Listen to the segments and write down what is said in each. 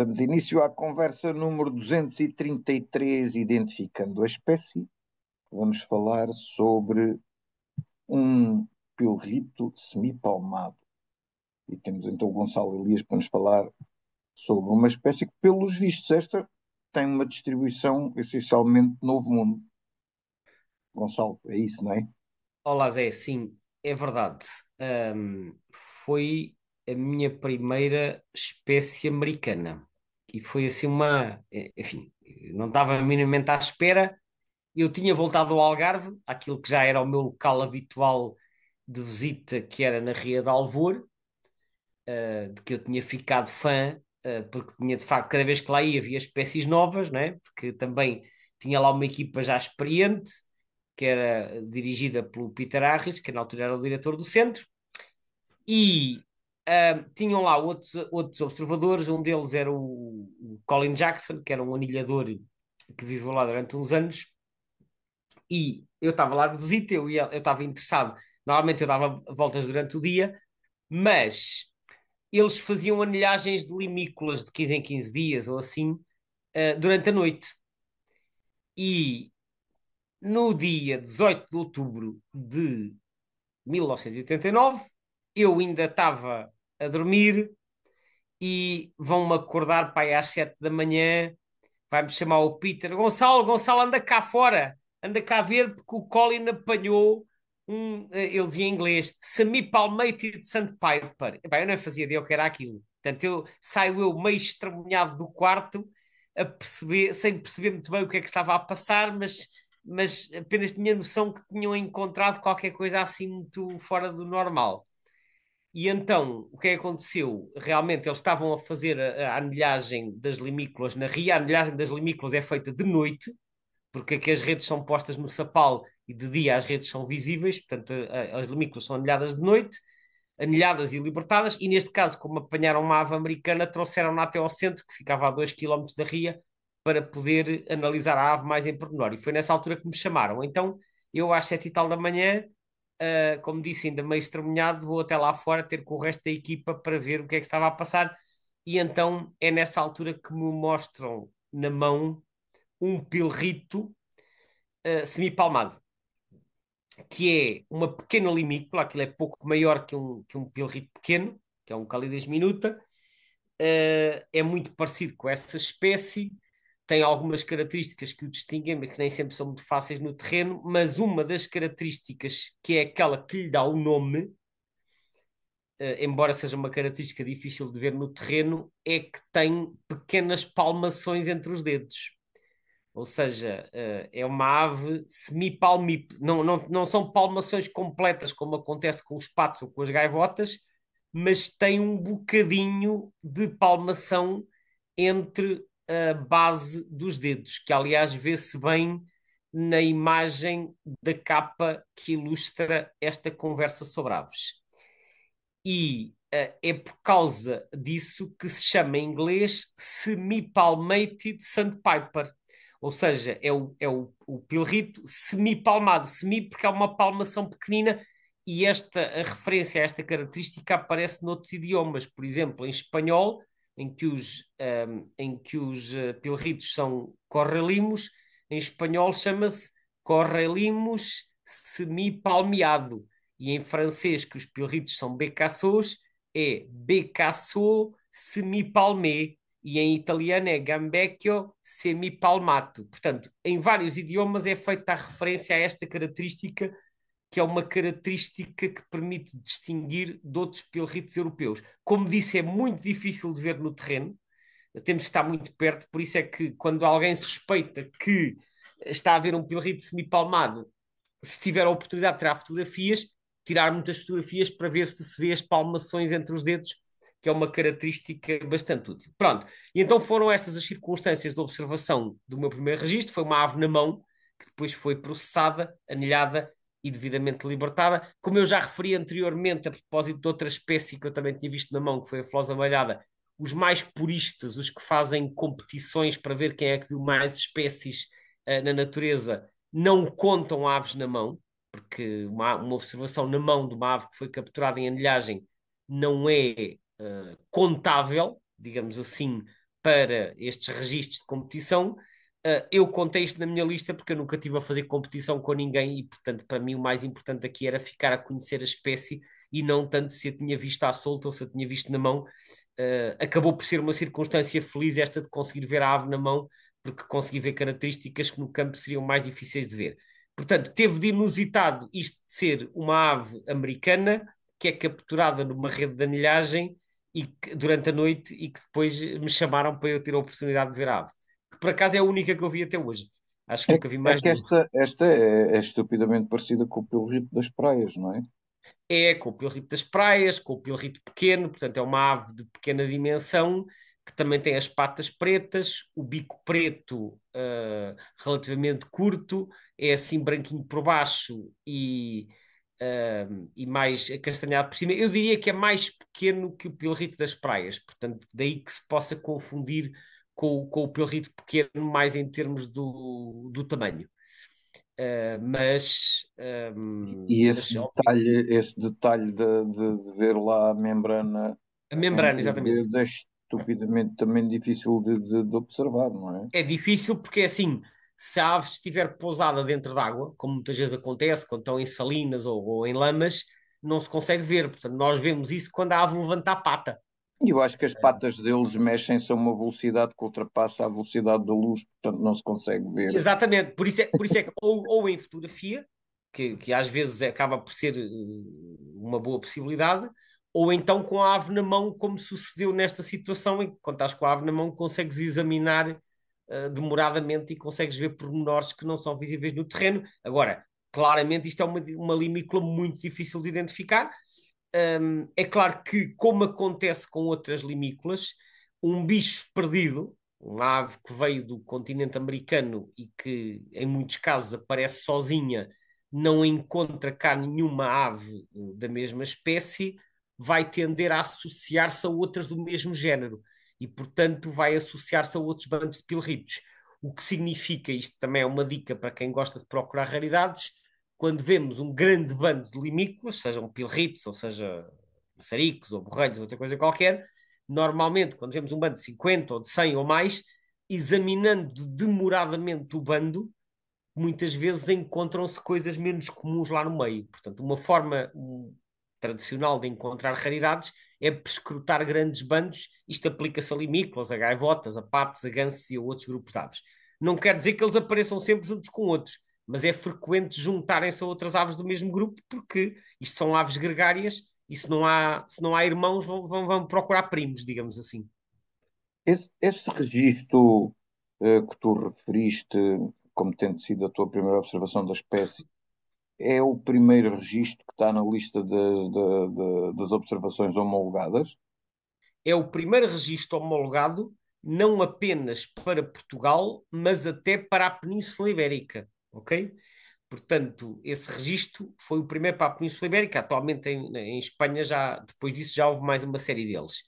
Damos início à conversa número 233, identificando a espécie. Vamos falar sobre um pilrito semipalmado. E temos então o Gonçalo Elias para nos falar sobre uma espécie que, pelos vistos, esta tem uma distribuição essencialmente novo mundo. Gonçalo, é isso, não é? Olá Zé, sim, é verdade. Foi a minha primeira espécie americana e foi assim enfim, não estava minimamente à espera. Eu tinha voltado ao Algarve, aquilo que já era o meu local habitual de visita, que era na Ria de Alvor, de que eu tinha ficado fã, porque tinha de facto, cada vez que lá ia, havia espécies novas, né? Porque também tinha lá uma equipa já experiente, que era dirigida pelo Peter Harris, que na altura era o diretor do centro, e tinham lá outros observadores. Um deles era o Colin Jackson, que era um anilhador que viveu lá durante uns anos, e eu estava lá de visita, eu estava interessado. Normalmente eu dava voltas durante o dia, mas eles faziam anilhagens de limícolas de 15 em 15 dias ou assim, durante a noite. E no dia 18 de outubro de 1989, eu ainda estava a dormir e vão-me acordar para aí às 7 da manhã. Vai-me chamar o Peter: Gonçalo, Gonçalo, anda cá fora, anda cá ver, porque o Colin apanhou ele dizia em inglês, Semi-Palmated Sandpiper. Epá, eu não fazia ideia o que era aquilo. Portanto, saio meio estremunhado do quarto, sem perceber muito bem o que é que estava a passar, mas apenas tinha noção que tinham encontrado qualquer coisa assim muito fora do normal. E então, o que é que aconteceu? Realmente, eles estavam a fazer a anilhagem das limícolas na ria. A anilhagem das limícolas é feita de noite, porque aqui as redes são postas no sapal e de dia as redes são visíveis, portanto, as limícolas são anilhadas de noite, anilhadas e libertadas. E neste caso, como apanharam uma ave americana, trouxeram-na até ao centro, que ficava a 2 quilómetros da ria, para poder analisar a ave mais em pormenor. E foi nessa altura que me chamaram. Então, eu às 7 e tal da manhã, como disse, ainda meio estremunhado, vou até lá fora ter com o resto da equipa para ver o que é que estava a passar. E então é nessa altura que me mostram na mão um pilrito semipalmado, que é uma pequena limícola. Aquilo é pouco maior que um pilrito pequeno, que é um Calidus minuta. É muito parecido com essa espécie, tem algumas características que o distinguem, mas que nem sempre são muito fáceis no terreno. Mas uma das características, que é aquela que lhe dá o nome, embora seja uma característica difícil de ver no terreno, é que tem pequenas palmações entre os dedos. Ou seja, é uma ave semipalmípede. Não são palmações completas, como acontece com os patos ou com as gaivotas, mas tem um bocadinho de palmação entre a base dos dedos, que aliás vê-se bem na imagem da capa que ilustra esta conversa sobre aves. E é por causa disso que se chama em inglês Semi-Palmated Sandpiper. Ou seja, é o pilrito semi-palmado. Semi porque é uma palmação pequenina, e a referência a esta característica aparece noutros idiomas. Por exemplo, em espanhol, em que os pilritos são correlimos, em espanhol chama-se correlimos semi-palmeado. E em francês, que os pilritos são becassos, é becasso semipalmé. E em italiano é gambecchio semipalmato. Portanto, em vários idiomas é feita a referência a esta característica, que é uma característica que permite distinguir de outros pilritos europeus. Como disse, é muito difícil de ver no terreno, temos que estar muito perto. Por isso é que, quando alguém suspeita que está a ver um pilrito semipalmado, se tiver a oportunidade de tirar muitas fotografias para ver se vê as palmações entre os dedos, que é uma característica bastante útil. Pronto, e então foram estas as circunstâncias de observação do meu primeiro registro. Foi uma ave na mão, que depois foi processada, anilhada e devidamente libertada. Como eu já referi anteriormente, a propósito de outra espécie que eu também tinha visto na mão, que foi a flosa malhada, os mais puristas, os que fazem competições para ver quem é que viu mais espécies na natureza, não contam aves na mão, porque uma observação na mão de uma ave que foi capturada em anilhagem não é contável, digamos assim, para estes registros de competição. Eu contei isto na minha lista porque eu nunca estive a fazer competição com ninguém e, portanto, para mim o mais importante aqui era ficar a conhecer a espécie e não tanto se eu tinha visto à solta ou se eu tinha visto na mão. Acabou por ser uma circunstância feliz esta de conseguir ver a ave na mão, porque consegui ver características que no campo seriam mais difíceis de ver. Portanto, teve de inusitado isto de ser uma ave americana que é capturada numa rede de anilhagem durante a noite e que depois me chamaram para eu ter a oportunidade de ver a ave. Que por acaso é a única que eu vi até hoje. Acho que É, nunca vi é mais que nenhuma. esta é estupidamente parecida com o Pilrito das praias, não é? É com o pilrito das praias, com o pilrito pequeno, portanto é uma ave de pequena dimensão, que também tem as patas pretas, o bico preto relativamente curto, é assim branquinho por baixo e mais acastanhado por cima. Eu diria que é mais pequeno que o pilrito das praias, portanto daí que se possa confundir com o pilrito pequeno mais em termos do tamanho. E Mas esse detalhe de ver lá a membrana a membrana, entre os exatamente. dedos é estupidamente também difícil de observar, não é? É difícil porque, é assim, se a ave estiver pousada dentro d'água, como muitas vezes acontece quando estão em salinas ou em lamas, não se consegue ver. Portanto, nós vemos isso quando a ave levanta a pata. E eu acho que as patas deles mexem-se a uma velocidade que ultrapassa a velocidade da luz, portanto não se consegue ver. Exatamente, por isso é que ou em fotografia, que às vezes acaba por ser uma boa possibilidade, ou então com a ave na mão, como sucedeu nesta situação, em que quando estás com a ave na mão consegues examinar demoradamente e consegues ver pormenores que não são visíveis no terreno. Agora, claramente isto é uma limícola muito difícil de identificar. É claro que, como acontece com outras limícolas, um bicho perdido, uma ave que veio do continente americano e que, em muitos casos, aparece sozinha, não encontra cá nenhuma ave da mesma espécie, vai tender a associar-se a outras do mesmo género e, portanto, vai associar-se a outros bandos de pilritos. O que significa, isto também é uma dica para quem gosta de procurar raridades, quando vemos um grande bando de limícolas, sejam pilritos, ou seja, maçaricos, ou borrelhos, ou outra coisa qualquer, normalmente, quando vemos um bando de 50 ou de 100 ou mais, examinando demoradamente o bando, muitas vezes encontram-se coisas menos comuns lá no meio. Portanto, uma forma tradicional de encontrar raridades é prescrutar grandes bandos. Isto aplica-se a limícolas, a gaivotas, a patos, a gansos e a outros grupos de aves. Não quer dizer que eles apareçam sempre juntos com outros, mas é frequente juntarem-se a outras aves do mesmo grupo, porque isto são aves gregárias e se não há irmãos, vão procurar primos, digamos assim. Esse registro que tu referiste, como tendo sido a tua primeira observação da espécie, é o primeiro registro que está na lista das observações homologadas? É o primeiro registro homologado, não apenas para Portugal, mas até para a Península Ibérica, ok? Portanto, esse registro foi o primeiro para a Península Ibérica. Atualmente em Espanha, depois disso, já houve mais uma série deles.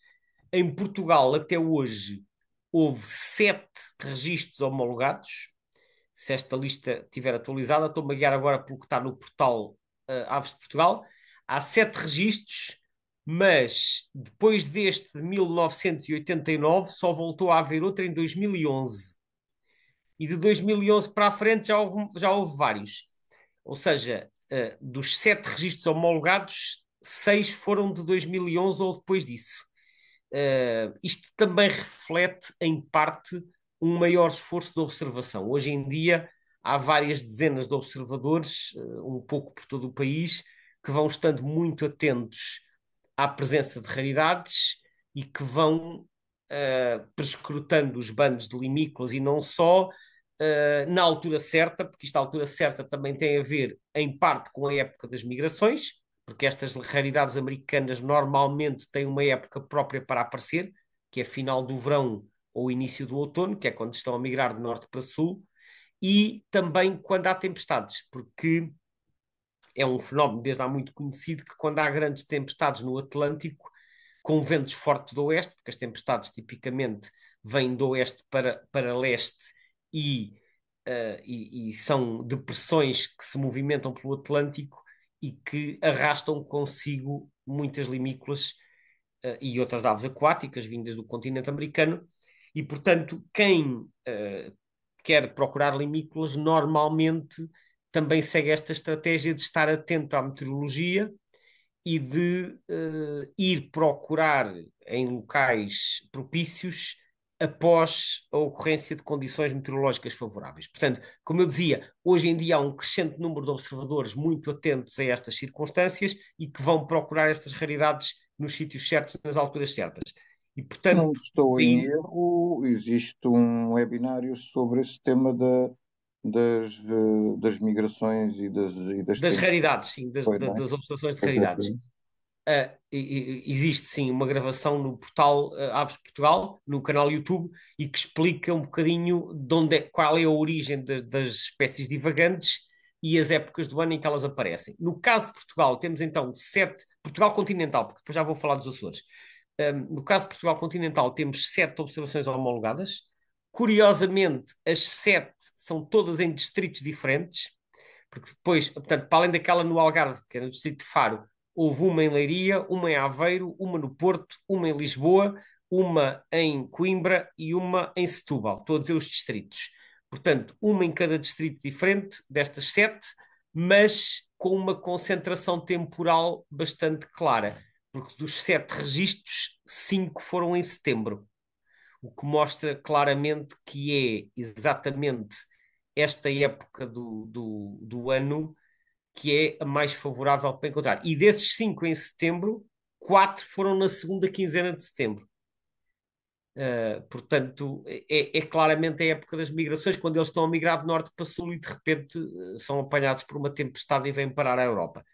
Em Portugal, até hoje, houve 7 registros homologados. Se esta lista estiver atualizada, estou-me a guiar agora pelo que está no portal Aves de Portugal. Há 7 registros, mas depois deste de 1989 só voltou a haver outro em 2011. E de 2011 para a frente já houve vários. Ou seja, dos 7 registros homologados, 6 foram de 2011 ou depois disso. Isto também reflete, em parte, um maior esforço de observação. Hoje em dia, há várias dezenas de observadores, um pouco por todo o país, que vão estando muito atentos à presença de raridades e que vão prescrutando os bandos de limícolas e não só, na altura certa, porque esta altura certa também tem a ver, em parte, com a época das migrações, porque estas raridades americanas normalmente têm uma época própria para aparecer, que é final do verão ou início do outono, que é quando estão a migrar de norte para sul, e também quando há tempestades, porque é um fenómeno desde há muito conhecido que quando há grandes tempestades no Atlântico, com ventos fortes do oeste, porque as tempestades tipicamente vêm do oeste para leste e, e são depressões que se movimentam pelo Atlântico e que arrastam consigo muitas limícolas e outras aves aquáticas vindas do continente americano. E, portanto, quem quer procurar limícolas normalmente também segue esta estratégia de estar atento à meteorologia e de ir procurar em locais propícios após a ocorrência de condições meteorológicas favoráveis. Portanto, como eu dizia, hoje em dia há um crescente número de observadores muito atentos a estas circunstâncias e que vão procurar estas raridades nos sítios certos, nas alturas certas. E, Se não portanto, estou em aí, erro, existe um webinário sobre esse tema das migrações e das das tendências, raridades, sim, não é? das observações de raridades. Exatamente. Existe sim uma gravação no portal Aves Portugal, no canal YouTube, e que explica um bocadinho qual é a origem das espécies divagantes e as épocas do ano em que elas aparecem. No caso de Portugal, temos então sete, Portugal continental, porque depois já vou falar dos Açores. No caso de Portugal continental, temos sete observações homologadas. Curiosamente, as sete são todas em distritos diferentes, porque depois, portanto, para além daquela no Algarve, que é no distrito de Faro, houve uma em Leiria, uma em Aveiro, uma no Porto, uma em Lisboa, uma em Coimbra e uma em Setúbal, estou a dizer os distritos. Portanto, uma em cada distrito diferente destas sete, mas com uma concentração temporal bastante clara, porque dos sete registros, cinco foram em setembro, o que mostra claramente que é exatamente esta época do ano que é a mais favorável para encontrar. E desses cinco em setembro, quatro foram na segunda quinzena de setembro. Portanto, é claramente a época das migrações, quando eles estão a migrar de norte para sul e de repente são apanhados por uma tempestade e vêm parar à Europa.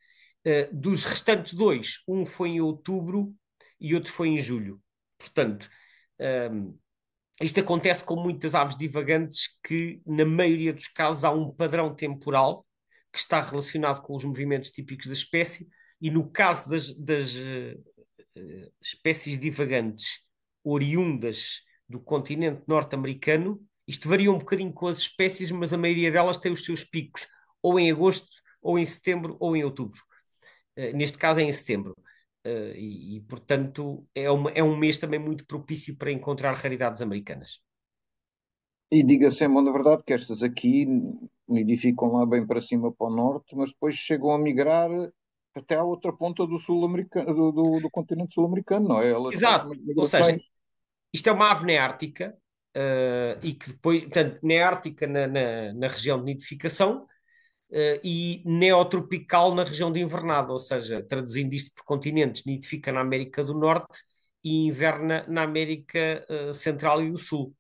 Dos restantes dois, um foi em outubro e outro foi em julho. Portanto, isto acontece com muitas aves divagantes que, na maioria dos casos, há um padrão temporal que está relacionado com os movimentos típicos da espécie, e no caso das espécies divagantes oriundas do continente norte-americano, isto varia um bocadinho com as espécies, mas a maioria delas tem os seus picos, ou em agosto, ou em setembro, ou em outubro. Neste caso é em setembro. Portanto, é um mês também muito propício para encontrar raridades americanas. E diga-se em bom da verdade que estas aqui nidificam lá bem para cima para o norte, mas depois chegam a migrar até à outra ponta do sul-americano, do continente sul-americano, não é? Elas fazem Exato. umas Ou seja, migrações. isto é uma ave neártica, e que depois, portanto, neártica na região de nidificação, e neotropical na região de invernada, ou seja, traduzindo isto por continentes, nidifica na América do Norte e inverna na América Central e do Sul.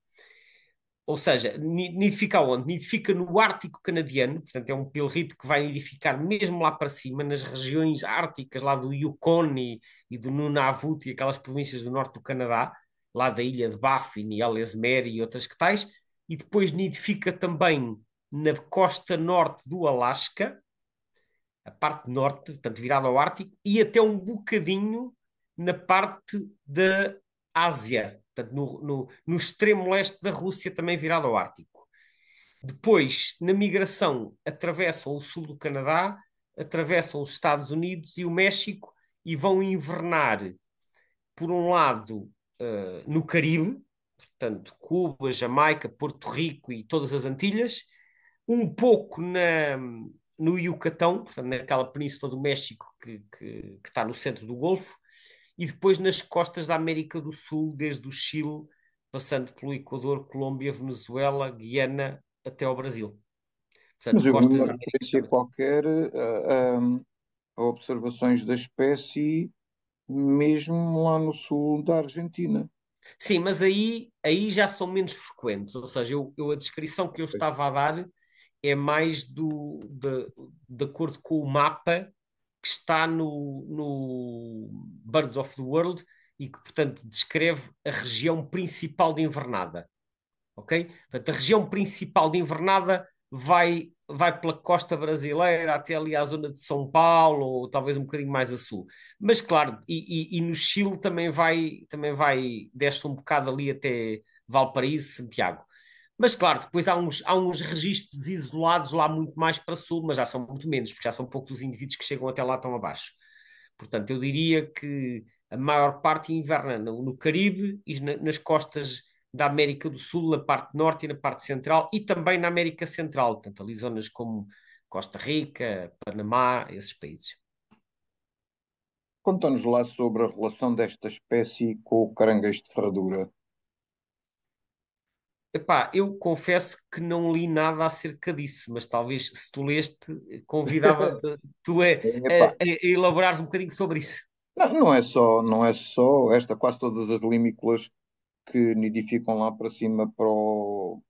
Ou seja, nidifica onde? Nidifica no Ártico canadiano, portanto é um pilrito que vai nidificar mesmo lá para cima, nas regiões árticas lá do Yukon e do Nunavut e aquelas províncias do norte do Canadá, lá da ilha de Baffin e Ellesmere e outras que tais, e depois nidifica também na costa norte do Alasca, a parte norte, portanto virada ao Ártico, e até um bocadinho na parte da Ásia, portanto no extremo leste da Rússia, também virado ao Ártico. Depois, na migração, atravessam o sul do Canadá, atravessam os Estados Unidos e o México e vão invernar, por um lado, no Caribe, portanto, Cuba, Jamaica, Porto Rico e todas as Antilhas, um pouco no Yucatão, portanto, naquela península do México que está no centro do Golfo, e depois nas costas da América do Sul, desde o Chile, passando pelo Equador, Colômbia, Venezuela, Guiana, até ao Brasil. Mas Portanto, eu vi costas uma da América referência também. qualquer a observações da espécie mesmo lá no sul da Argentina. Sim, mas aí já são menos frequentes, ou seja, a descrição que eu estava a dar é mais de acordo com o mapa que está no Birds of the World e que, portanto, descreve a região principal de invernada, ok? Portanto, a região principal de invernada vai pela costa brasileira até ali à zona de São Paulo, ou talvez um bocadinho mais a sul. Mas, claro, e no Chile também vai, desce um bocado ali até Valparaíso, Santiago. Mas, claro, depois há uns registros isolados lá muito mais para sul, mas já são muito menos, porque já são poucos os indivíduos que chegam até lá tão abaixo. Portanto, eu diria que a maior parte inverna no Caribe e nas costas da América do Sul, na parte norte e na parte central, e também na América Central, portanto, ali zonas como Costa Rica, Panamá, esses países. Conta-nos lá sobre a relação desta espécie com o caranguejo de ferradura. Epá, eu confesso que não li nada acerca disso, mas talvez se tu leste, convidava-te tu Epá, a elaborares um bocadinho sobre isso. não é só esta, quase todas as limícolas que nidificam lá para cima para o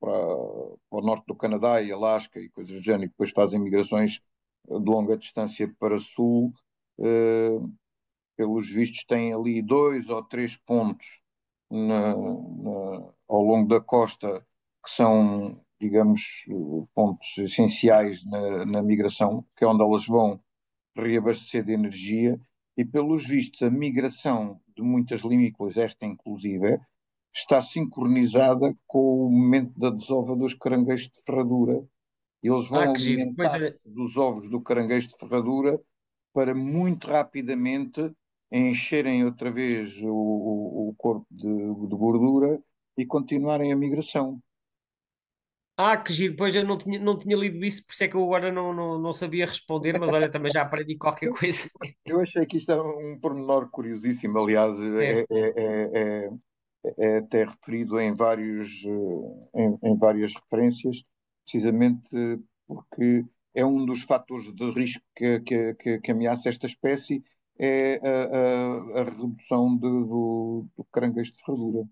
norte do Canadá e Alasca e coisas do género, e depois fazem migrações de longa distância para sul, eh, pelos vistos têm ali dois ou três pontos ao longo da costa que são, digamos, pontos essenciais na migração, que é onde elas vão reabastecer de energia, e pelos vistos a migração de muitas limícolas, esta inclusive, está sincronizada com o momento da desova dos caranguejos de ferradura. Eles vão Que giro. Pois alimentar-se olha, dos ovos do caranguejo de ferradura para muito rapidamente encherem outra vez o corpo de gordura e continuarem a migração. que giro. Pois eu não tinha lido isso, por isso é que eu agora não sabia responder, mas olha, também já aprendi qualquer coisa. Eu achei que isto é um pormenor curiosíssimo. Aliás, É. é até referido em várias referências, precisamente porque é um dos fatores de risco que ameaça esta espécie, é a redução do caranguejo de ferradura.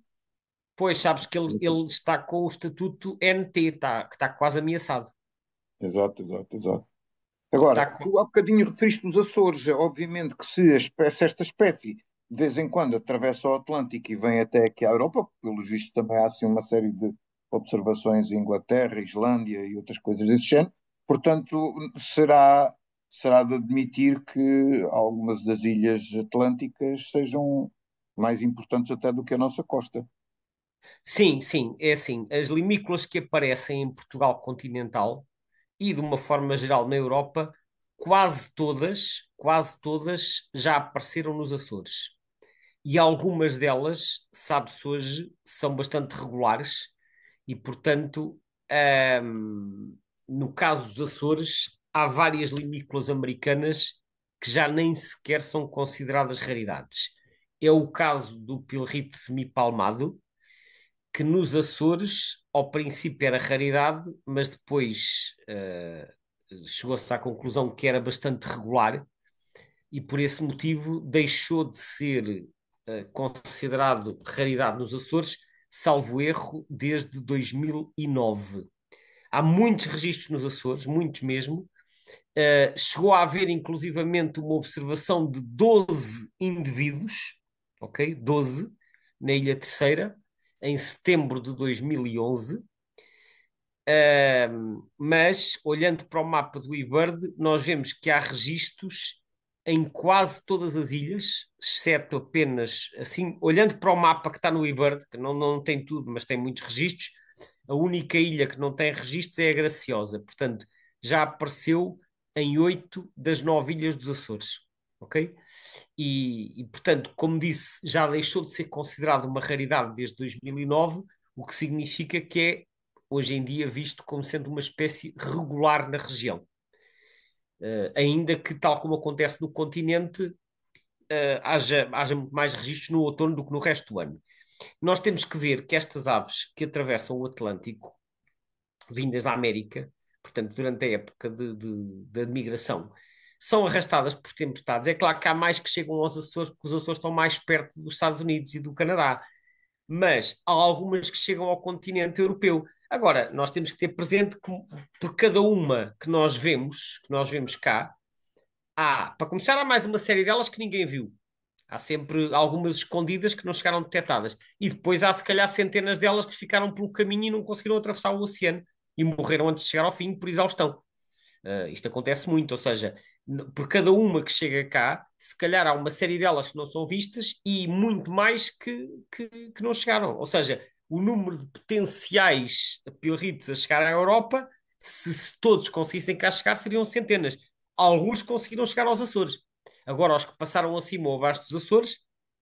Pois sabes que ele está com o estatuto NT, que está quase ameaçado. Exato, exato, exato. Está, Agora, tu há bocadinho referiste os Açores. Obviamente que se esta espécie de vez em quando atravessa o Atlântico e vem até aqui à Europa, pelos vistos também há assim uma série de observações em Inglaterra, Islândia e outras coisas desse género, portanto, será de admitir que algumas das ilhas atlânticas sejam mais importantes até do que a nossa costa. sim, sim, é assim. As limícolas que aparecem em Portugal continental e de uma forma geral na Europa, quase todas já apareceram nos Açores. E algumas delas, sabe-se hoje, são bastante regulares e, portanto, no caso dos Açores, há várias limícolas americanas que já nem sequer são consideradas raridades. É o caso do pilrite semipalmado, que nos Açores, ao princípio era raridade, mas depois chegou-se à conclusão que era bastante regular e por esse motivo deixou de ser considerado raridade nos Açores, salvo erro, desde 2009. Há muitos registros nos Açores, muitos mesmo. Chegou a haver inclusivamente uma observação de 12 indivíduos, ok? 12, na Ilha Terceira, em setembro de 2011. Mas, olhando para o mapa do eBird, nós vemos que há registros em quase todas as ilhas, exceto apenas, assim, olhando para o mapa que está no eBird, que não tem tudo, mas tem muitos registros, a única ilha que não tem registros é a Graciosa. Portanto, já apareceu em 8 das 9 ilhas dos Açores. Ok? Portanto, como disse, já deixou de ser considerado uma raridade desde 2009, o que significa que é hoje em dia visto como sendo uma espécie regular na região. Ainda que, tal como acontece no continente, haja muito mais registros no outono do que no resto do ano. Nós temos que ver que estas aves que atravessam o Atlântico, vindas da América, portanto, durante a época de migração, são arrastadas por tempestades. É claro que há mais que chegam aos Açores, porque os Açores estão mais perto dos Estados Unidos e do Canadá, mas há algumas que chegam ao continente europeu. Agora, nós temos que ter presente que por cada uma que nós vemos cá, para começar, há mais uma série delas que ninguém viu. Há sempre algumas escondidas que não chegaram detectadas. E depois há, se calhar, centenas delas que ficaram pelo caminho e não conseguiram atravessar o oceano e morreram antes de chegar ao fim por exaustão. Isto acontece muito, ou seja, por cada uma que chega cá, se calhar há uma série delas que não são vistas e muito mais que não chegaram. Ou seja, o número de potenciais pilritos a chegar à Europa, se todos conseguissem cá chegar, seriam centenas. Alguns conseguiram chegar aos Açores. Agora, os que passaram acima ou abaixo dos Açores,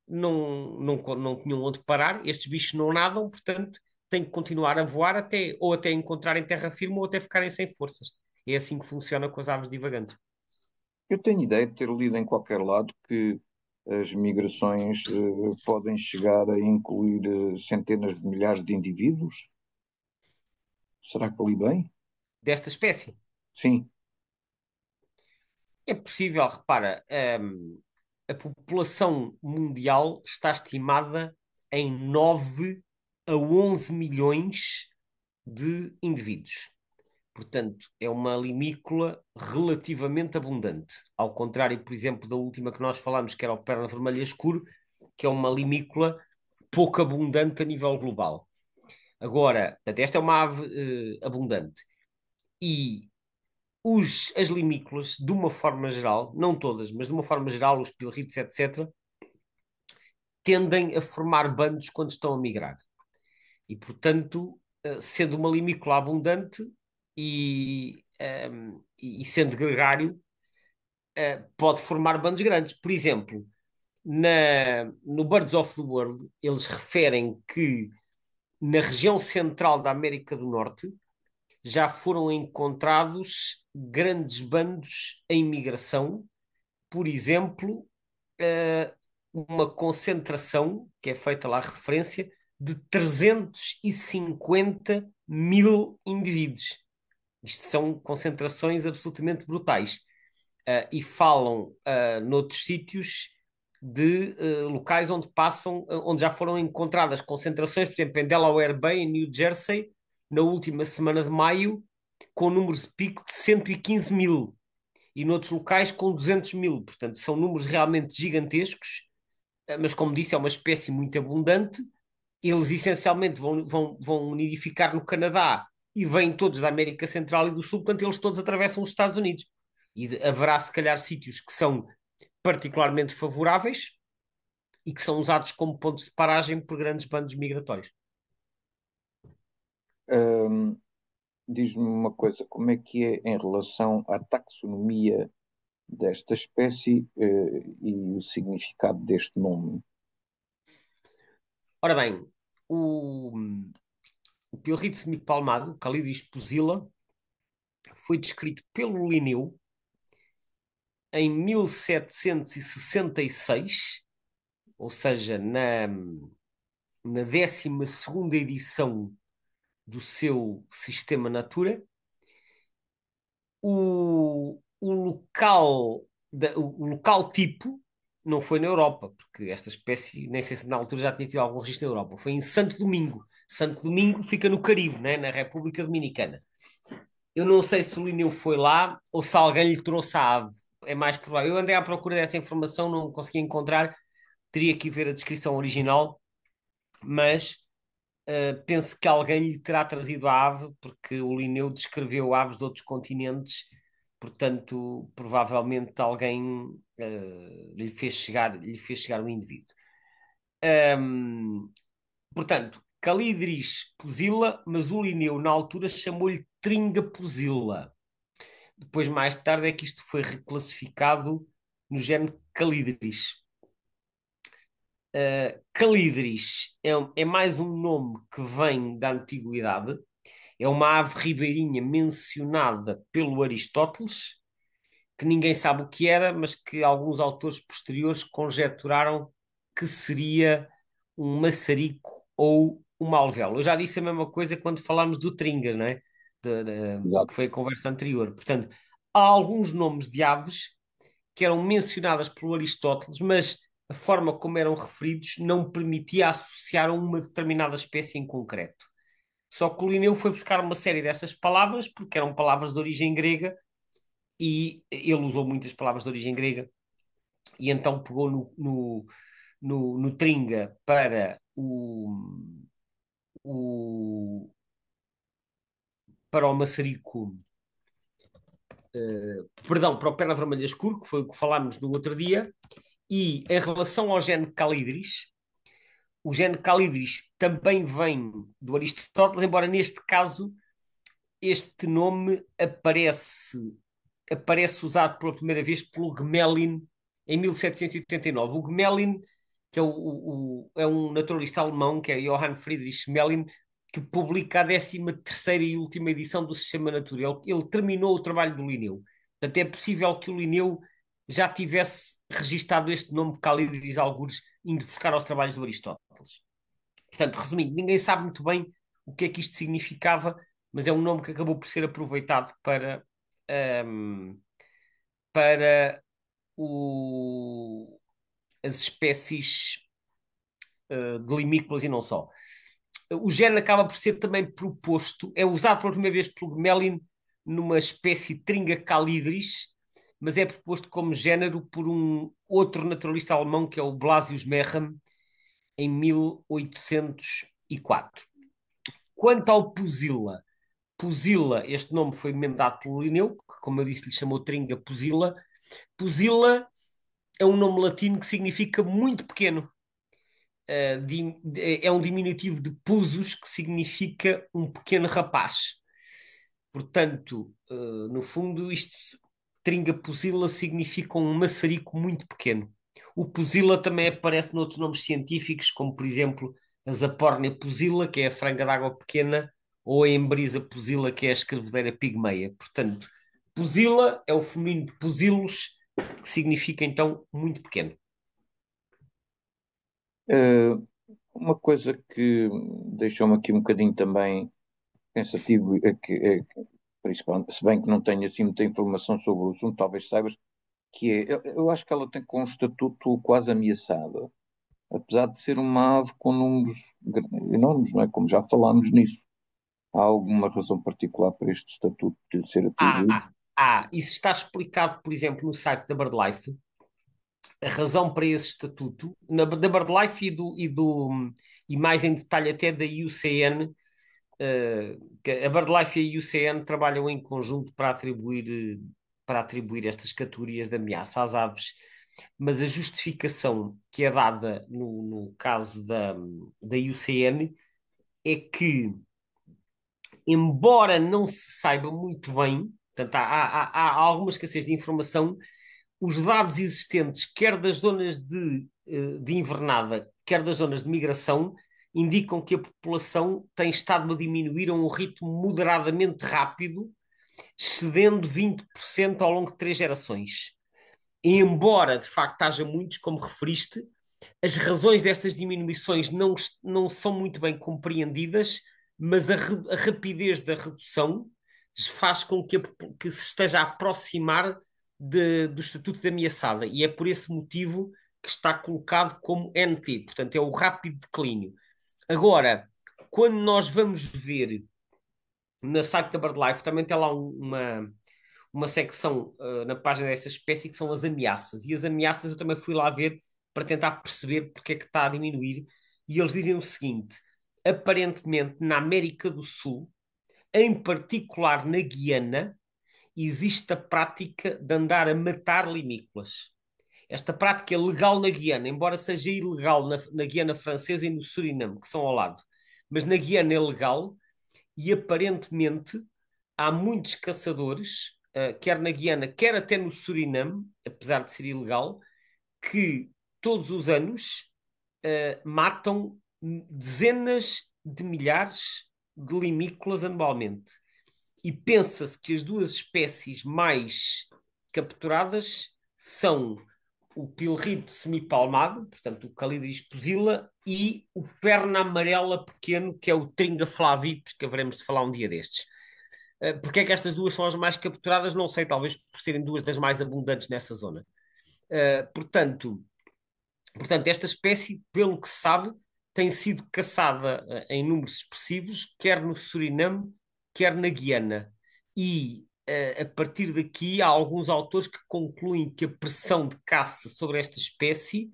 não tinham onde parar, estes bichos não nadam, portanto têm que continuar a voar até encontrarem terra firme ou até ficarem sem forças. É assim que funciona com as aves divagantes. Eu tenho ideia de ter lido em qualquer lado que as migrações podem chegar a incluir centenas de milhares de indivíduos. Será que li bem? Desta espécie. Sim. É possível, repara, a população mundial está estimada em 9 a 11 milhões de indivíduos. Portanto, é uma limícola relativamente abundante. Ao contrário, por exemplo, da última que nós falamos, que era o perna vermelha escuro, que é uma limícola pouco abundante a nível global. Agora, portanto, esta é uma ave abundante. E as limícolas, de uma forma geral, não todas, mas de uma forma geral, os pilritos, etc., tendem a formar bandos quando estão a migrar. E, portanto, sendo uma limícola abundante e sendo gregário, pode formar bandos grandes. Por exemplo, no Birds of the World, eles referem que na região central da América do Norte já foram encontrados grandes bandos em migração, por exemplo, uma concentração, que é feita lá a referência, de 350 mil indivíduos. Isto são concentrações absolutamente brutais. E falam noutros sítios de locais onde onde já foram encontradas concentrações, por exemplo, em Delaware Bay, em New Jersey, na última semana de maio, com números de pico de 115 mil, e noutros locais com 200 mil. Portanto, são números realmente gigantescos, mas como disse, é uma espécie muito abundante. Eles essencialmente vão nidificar no Canadá e vêm todos da América Central e do Sul, portanto, eles todos atravessam os Estados Unidos. E haverá, se calhar, sítios que são particularmente favoráveis e que são usados como pontos de paragem por grandes bandos migratórios. Ahm, Diz-me uma coisa, como é que é em relação à taxonomia desta espécie, e o significado deste nome? Ora bem, o, o piorrito semipalmado, o Calidris pusila, foi descrito pelo Linneu em 1766, ou seja, na 12ª edição do seu Sistema Natura. O local tipo não foi na Europa, porque esta espécie, nem sei se na altura já tinha tido algum registro na Europa, foi em Santo Domingo. Santo Domingo fica no Caribe, né, na República Dominicana. Eu não sei se o Linneu foi lá ou se alguém lhe trouxe a ave. É mais provável. Eu andei à procura dessa informação, não consegui encontrar. Teria que ver a descrição original, mas penso que alguém lhe terá trazido a ave, porque o Linneu descreveu aves de outros continentes, portanto, provavelmente alguém lhe fez chegar o indivíduo. Um, Portanto, Calidris pusila, mas o Linneu na altura chamou-lhe Tringa pusila. Depois, mais tarde, é que isto foi reclassificado no género Calidris. Calidris é mais um nome que vem da antiguidade. É uma ave ribeirinha mencionada pelo Aristóteles, que ninguém sabe o que era, mas que alguns autores posteriores conjeturaram que seria um maçarico ou uma alvéola. Eu já disse a mesma coisa quando falámos do Tringas, não é? Que Exato. foi a conversa anterior. Portanto, há alguns nomes de aves que eram mencionadas pelo Aristóteles, mas a forma como eram referidos não permitia associar a uma determinada espécie em concreto. Só que o Linneu foi buscar uma série dessas palavras, porque eram palavras de origem grega, e ele usou muitas palavras de origem grega, e então pegou no Tringa o, para o maçarico, perdão, para o perna vermelha escuro, que foi o que falámos no outro dia, e em relação ao gene Calidris, o gene Calidris também vem do Aristóteles, embora neste caso este nome aparece usado pela primeira vez pelo Gmelin em 1789. O Gmelin, que é um naturalista alemão, que é Johann Friedrich Schmeling, que publica a 13ª e última edição do Sistema Natural. Ele terminou o trabalho do Linneu. Portanto, é possível que o Linneu já tivesse registado este nome Calidris algures, indo buscar aos trabalhos do Aristóteles. Portanto, resumindo, ninguém sabe muito bem o que é que isto significava, mas é um nome que acabou por ser aproveitado um, para as espécies de limícolas e não só. O género acaba por ser também proposto, é usado pela primeira vez pelo Gmelin numa espécie Tringa calidris, mas é proposto como género por um outro naturalista alemão que é o Blasius Merham, em 1804. Quanto ao Pusilla, Pusilla, este nome foi mesmo dado pelo Linneu, que, como eu disse, lhe chamou Tringa Pusilla. Pusilla é um nome latino que significa muito pequeno. É um diminutivo de pusus, que significa um pequeno rapaz. Portanto, no fundo, isto, Tringa Pusilla significa um maçarico muito pequeno. O Pusilla também aparece noutros nomes científicos, como por exemplo a Zapórnia pusilla, que é a franga d'água pequena, ou a Embrisa pusilla, que é a escrevedeira pigmeia. Portanto, Pusilla é o feminino de Pusillus, que significa então muito pequeno. Eh, uma coisa que deixou-me aqui um bocadinho também pensativo, principalmente, se bem que não tenho assim muita informação sobre o assunto, talvez saibas, que é, eu acho que ela tem com um estatuto quase ameaçado, apesar de ser uma ave com números enormes, não é? Como já falámos nisso. Há alguma razão particular para este estatuto lhe ser atribuído? Isso está explicado, por exemplo, no site da BirdLife. A razão para esse estatuto, da BirdLife e mais em detalhe até da IUCN, que a BirdLife e a IUCN trabalham em conjunto para atribuir estas categorias de ameaça às aves, mas a justificação que é dada no caso da IUCN é que, embora não se saiba muito bem, portanto, há alguma escassez de informação, os dados existentes, quer das zonas de invernada, quer das zonas de migração, indicam que a população tem estado a diminuir a um ritmo moderadamente rápido, excedendo 20% ao longo de 3 gerações. E embora, de facto, haja muitos, como referiste, as razões destas diminuições não são muito bem compreendidas, mas a rapidez da redução faz com que se esteja a aproximar do estatuto de ameaçada, e é por esse motivo que está colocado como NT, portanto é o rápido declínio. Agora, quando nós vamos ver na site da BirdLife, também tem lá uma secção na página dessa espécie que são as ameaças. E as ameaças eu também fui lá ver para tentar perceber porque é que está a diminuir. E eles dizem o seguinte: aparentemente na América do Sul, em particular na Guiana, existe a prática de andar a matar limícolas. Esta prática é legal na Guiana, embora seja ilegal na Guiana Francesa e no Suriname, que são ao lado. Mas na Guiana é legal e aparentemente há muitos caçadores, quer na Guiana, quer até no Suriname, apesar de ser ilegal, que todos os anos matam dezenas de milhares de limícolas anualmente. E pensa-se que as duas espécies mais capturadas são o pilrito semipalmado, portanto o Calidris pusilla, e o perna amarela pequeno, que é o Tringa flavipes, que haveremos de falar um dia destes. Porque é que estas duas são as mais capturadas? Não sei, talvez por serem duas das mais abundantes nessa zona. Portanto, esta espécie, pelo que se sabe, tem sido caçada em números expressivos, quer no Suriname, quer na Guiana. E a partir daqui há alguns autores que concluem que a pressão de caça sobre esta espécie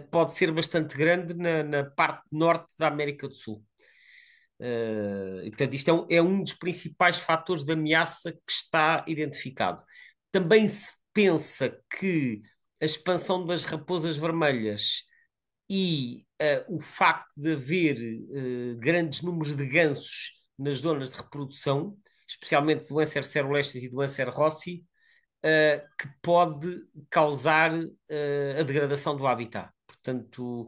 pode ser bastante grande na parte norte da América do Sul. E, portanto, isto é um dos principais fatores de ameaça que está identificado. Também se pensa que a expansão das raposas vermelhas e o facto de haver grandes números de gansos nas zonas de reprodução, especialmente do Anser cerulestes e do Anser rossi, que pode causar a degradação do habitat. Portanto,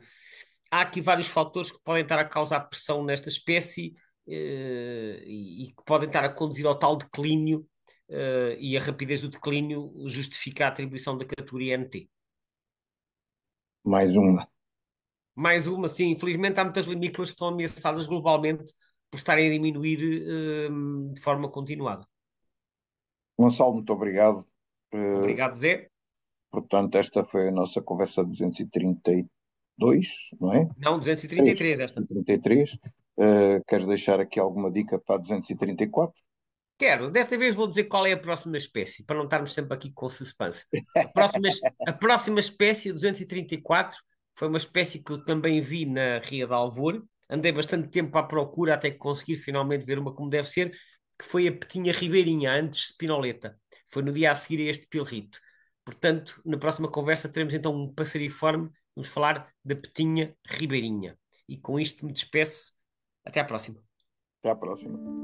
há aqui vários fatores que podem estar a causar pressão nesta espécie e que podem estar a conduzir ao tal declínio e a rapidez do declínio justifica a atribuição da categoria NT. Mais uma. Mais uma, sim, infelizmente há muitas limícolas que estão ameaçadas globalmente por estarem a diminuir de forma continuada. Gonçalo, muito obrigado. Eh, Obrigado, Zé. Portanto, esta foi a nossa conversa 232, não é? Não, 3, 233 esta. 233. Queres deixar aqui alguma dica para a 234? Quero, desta vez vou dizer qual é a próxima espécie, para não estarmos sempre aqui com suspense. A próxima, a próxima espécie, 234, foi uma espécie que eu também vi na Ria de Alvor. Andei bastante tempo à procura até que conseguir finalmente ver uma como deve ser, que foi a petinha ribeirinha, antes spinoleta. Foi no dia a seguir a este pilrito. Portanto, na próxima conversa teremos então um passariforme. Vamos falar da petinha ribeirinha. E com isto me despeço. Até à próxima. Até à próxima.